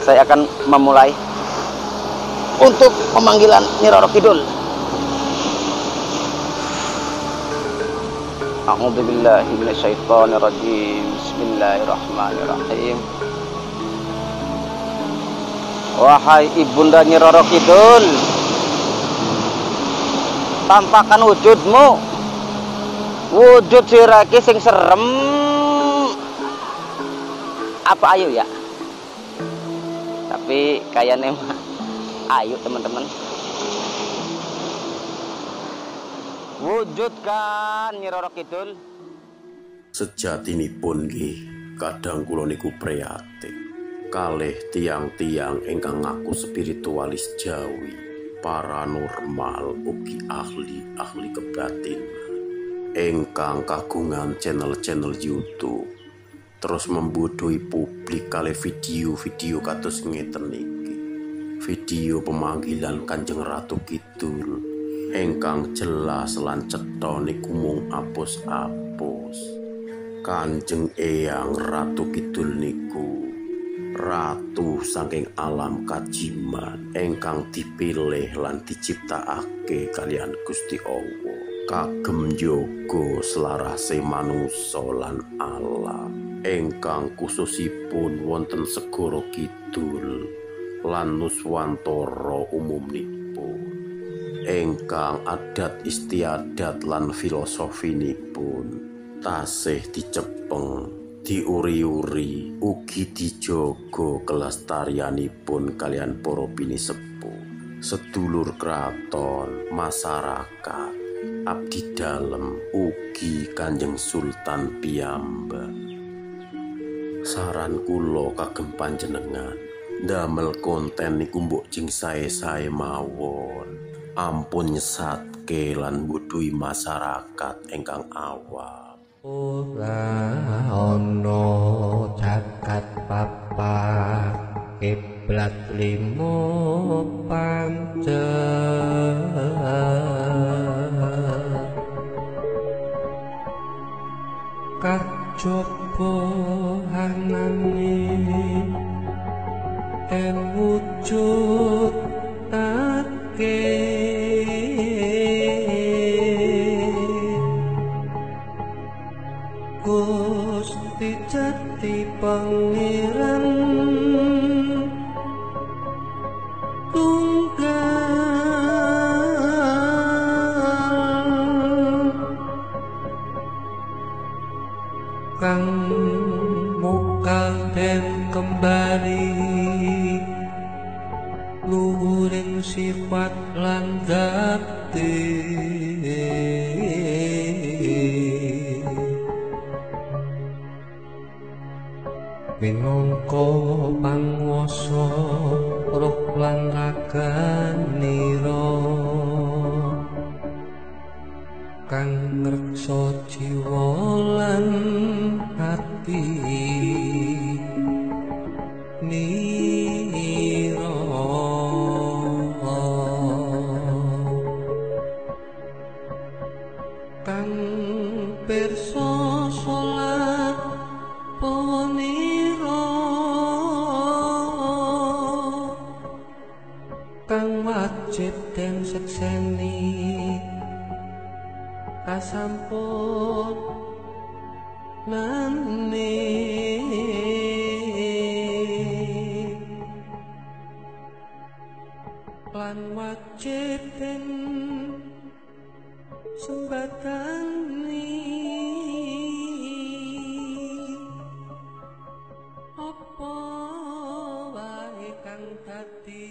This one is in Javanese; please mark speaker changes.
Speaker 1: saya akan memulai untuk pemanggilan Nyi Roro Kidul. A'udzubillahi minasyaitonirrajim. Bismillahirrahmanirrahim. Wahai ibunda Nyi Roro Kidul, tampakkan wujudmu, wujud siraki sing serem. Apa ayo ya? Tapi kayaknya mah ayo teman-teman. Wujudkan Nyi Roro Kidul.
Speaker 2: Sejatinipun nggih kadang kula niku prihatin kalih tiang-tiang ingkang ngaku spiritualis Jawi, paranormal ugi ahli kebatinan ingkang kagungan channel-channel YouTube terus membodohi publik kalih video-video kados ngeten niki. Video pemanggilan Kanjeng Ratu Kidul ingkang jelas lan cetha niku mung apus-apus. Kanjeng Eyang Ratu Kidul niku ratu saking alam kajiman ingkang dipilih lan diciptakake kalian Gusti Allah kagem njaga selarase manungsa lan alam. Ingkang khususipun wonten segara kidul lan nuswantara umumipun, ingkang adat istiadat lan filosofinipun tasih dicepeng, diuri-uri, ugi dijaga kelestarianipun kalian para pinisepuh, sedulur kraton, masyarakat, abdi dalem, ugi Kanjeng Sultan piyambak. Saran kula kagem panjenengan ndamel konten niku mbok jing sae-sae mawon, ampun nyesatke lan mbuduhi masyarakat ingkang awam.
Speaker 3: Ora ana jagat papat kiblat limo pancen kajaba anane ing wujud ake Gusti Jati Pangeran tunggal kang mukal den kembali luhuring sifat lan gati minangka panguwasa roh lan raganira kang ngreksa jiwa lan ati nira kang pirsa salat ponira kang wajib den sekseni kasampun nane lan wajib den sembatani apa wae kang dadi